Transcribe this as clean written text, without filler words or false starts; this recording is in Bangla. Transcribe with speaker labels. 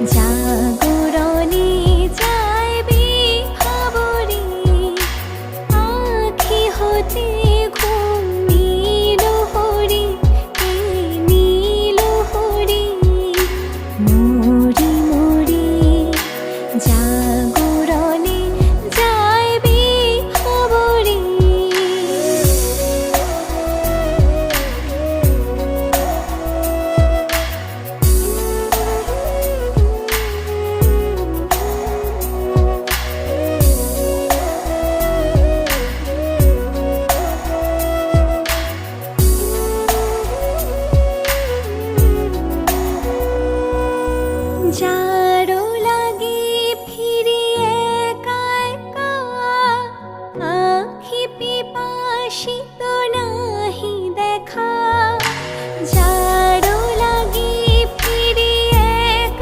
Speaker 1: জাগরণে যাইবি খবরে, আখি হতে ঘুম নীল হরি, নীল হরি মরি মরি। জাগরণে যাইবি খবরে। যা